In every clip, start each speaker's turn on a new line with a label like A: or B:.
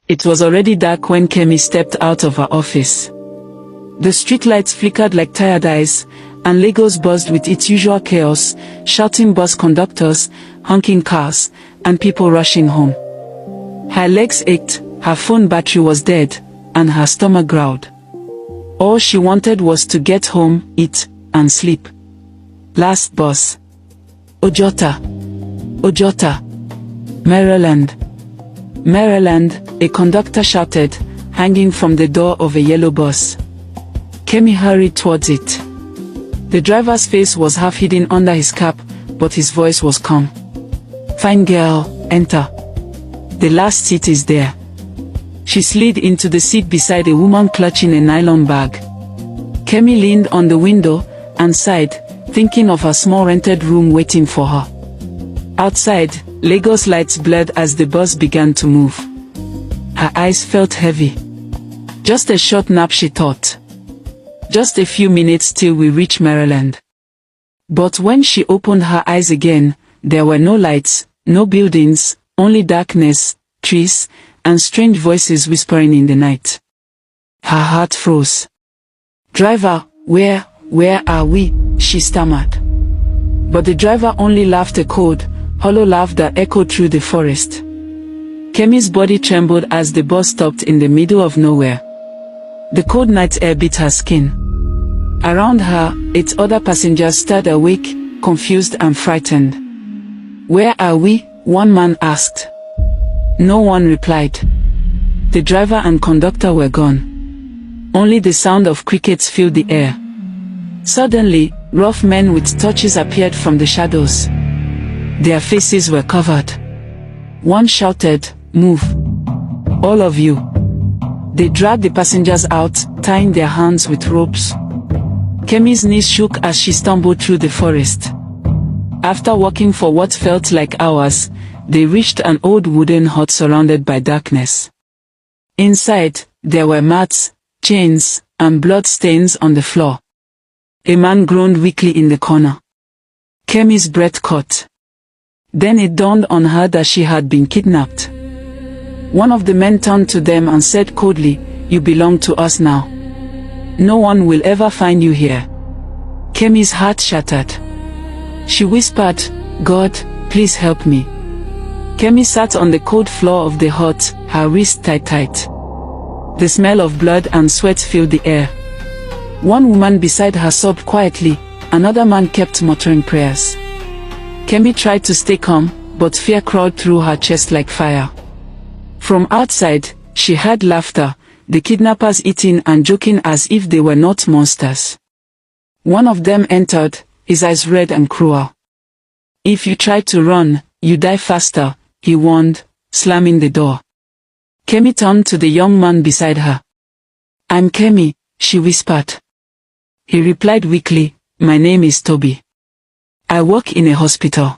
A: It was already dark when Kemi stepped out of her office. The streetlights flickered like tired eyes, and Lagos buzzed with its usual chaos, shouting bus conductors, honking cars, and people rushing home. Her legs ached, her phone battery was dead, and her stomach growled. All she wanted was to get home, eat, and sleep. Last bus. Ojota. Ojota. Maryland. Maryland, a conductor shouted, hanging from the door of a yellow bus. Kemi hurried towards it. The driver's face was half hidden under his cap, but his voice was calm. "Fine girl, enter. The last seat is there." She slid into the seat beside a woman clutching a nylon bag. Kemi leaned on the window and sighed, thinking of her small rented room waiting for her. Outside, Lagos lights blurred as the bus began to move. Her eyes felt heavy. Just a short nap, she thought. Just a few minutes till we reach Maryland. But when she opened her eyes again, there were no lights, no buildings, only darkness, trees, and strange voices whispering in the night. Her heart froze. "Driver, where are we?" she stammered. But the driver only laughed a cold, hollow laugh that echoed through the forest. Kemi's body trembled as the bus stopped in the middle of nowhere. The cold night air beat her skin. Around her, its other passengers stood awake, confused and frightened. "Where are we?" one man asked. No one replied. The driver and conductor were gone. Only the sound of crickets filled the air. Suddenly, rough men with torches appeared from the shadows. Their faces were covered. One shouted, "Move! All of you!" They dragged the passengers out, tying their hands with ropes. Kemi's knees shook as she stumbled through the forest. After walking for what felt like hours, they reached an old wooden hut surrounded by darkness. Inside, there were mats, chains, and blood stains on the floor. A man groaned weakly in the corner. Kemi's breath caught. Then it dawned on her that she had been kidnapped. One of the men turned to them and said coldly, "You belong to us now. No one will ever find you here." Kemi's heart shattered. She whispered, "God, please help me." Kemi sat on the cold floor of the hut, her wrist tight. The smell of blood and sweat filled the air. One woman beside her sobbed quietly, another man kept muttering prayers. Kemi tried to stay calm, but fear crawled through her chest like fire. From outside, she heard laughter, the kidnappers eating and joking as if they were not monsters. One of them entered, his eyes red and cruel. "If you try to run, you die faster," he warned, slamming the door. Kemi turned to the young man beside her. "I'm Kemi," she whispered. He replied weakly, "My name is Toby. I work in a hospital."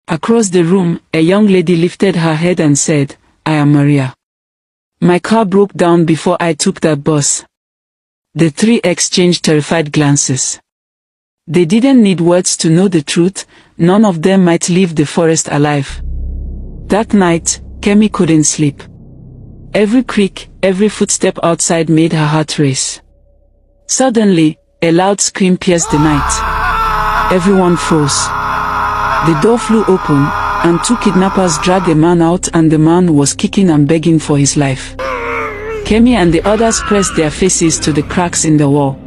A: Across the room, a young lady lifted her head and said, "I am Maria. My car broke down before I took that bus." The three exchanged terrified glances. They didn't need words to know the truth, none of them might leave the forest alive. That night, Kemi couldn't sleep. Every creak, every footstep outside made her heart race. Suddenly, a loud scream pierced the night. Everyone froze. The door flew open, and two kidnappers dragged a man out, and the man was kicking and begging for his life. Kemi and the others pressed their faces to the cracks in the wall.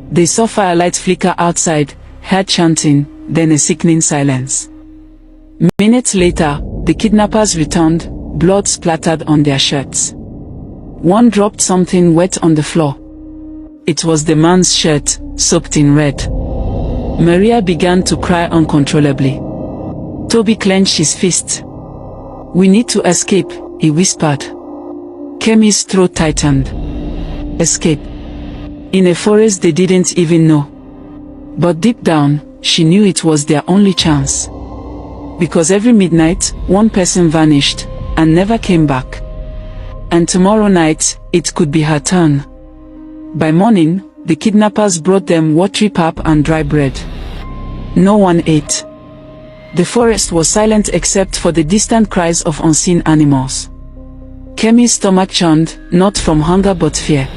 A: They saw firelight flicker outside, heard chanting, then a sickening silence. Minutes later, the kidnappers returned, blood splattered on their shirts. One dropped something wet on the floor. It was the man's shirt, soaked in red. Maria began to cry uncontrollably. Toby clenched his fist. "We need to escape," he whispered. Kemi's throat tightened. Escape. In a forest they didn't even know. But deep down, she knew it was their only chance. Because every midnight, one person vanished, and never came back. And tomorrow night, it could be her turn. By morning, the kidnappers brought them watery pap and dry bread. No one ate. The forest was silent except for the distant cries of unseen animals. Kemi's stomach churned, not from hunger but fear.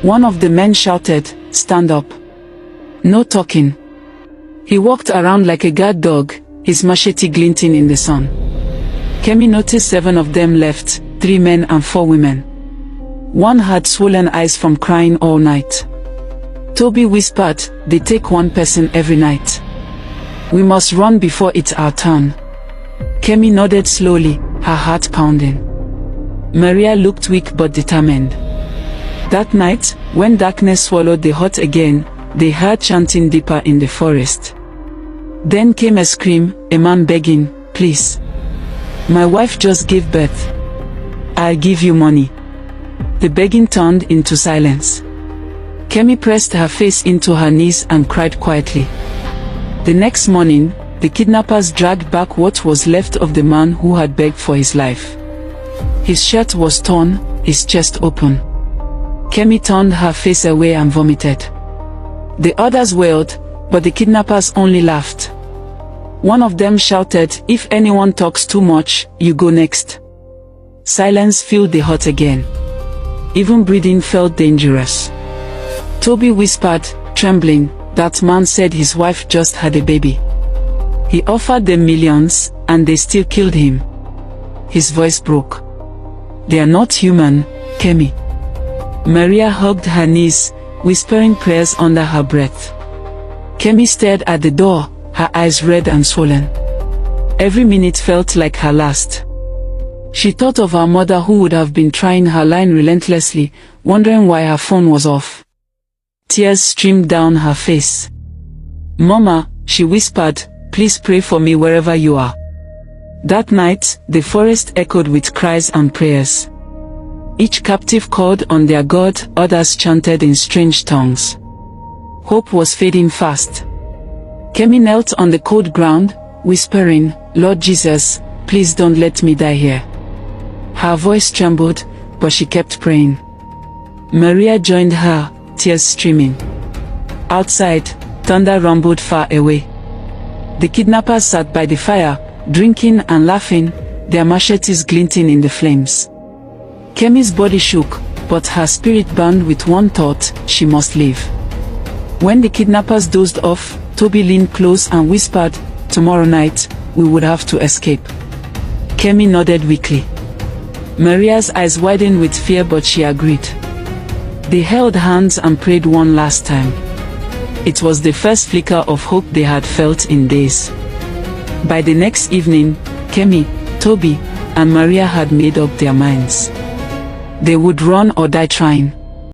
A: One of the men shouted, "Stand up. No talking." He walked around like a guard dog, his machete glinting in the sun. Kemi noticed 7 of them left, 3 men and 4 women. One had swollen eyes from crying all night. Toby whispered, "They take 1 person every night. We must run before it's our turn." Kemi nodded slowly, her heart pounding. Maria looked weak but determined. That night, when darkness swallowed the hut again, they heard chanting deeper in the forest. Then came a scream, a man begging, "Please. My wife just gave birth. I'll give you money." The begging turned into silence. Kemi pressed her face into her knees and cried quietly. The next morning, the kidnappers dragged back what was left of the man who had begged for his life. His shirt was torn, his chest open. Kemi turned her face away and vomited. The others wailed, but the kidnappers only laughed. One of them shouted, "If anyone talks too much, you go next." Silence filled the hut again. Even breathing felt dangerous. Toby whispered, trembling, "That man said his wife just had a baby. He offered them millions, and they still killed him." His voice broke. "They are not human, Kemi." Maria hugged her knees, whispering prayers under her breath. Kemi stared at the door, her eyes red and swollen. Every minute felt like her last. She thought of her mother who would have been trying her line relentlessly, wondering why her phone was off. Tears streamed down her face. "Mama," she whispered, "please pray for me wherever you are." That night, the forest echoed with cries and prayers. Each captive called on their God, others chanted in strange tongues. Hope was fading fast. Kemi knelt on the cold ground, whispering, "Lord Jesus, please don't let me die here." Her voice trembled, but she kept praying. Maria joined her, tears streaming. Outside, thunder rumbled far away. The kidnappers sat by the fire, drinking and laughing, their machetes glinting in the flames. Kemi's body shook, but her spirit burned with one thought: she must live. When the kidnappers dozed off, Toby leaned close and whispered, "Tomorrow night, we would have to escape." Kemi nodded weakly. Maria's eyes widened with fear, but she agreed. They held hands and prayed one last time. It was the first flicker of hope they had felt in days. By the next evening, Kemi, Toby, and Maria had made up their minds. They would run or die trying.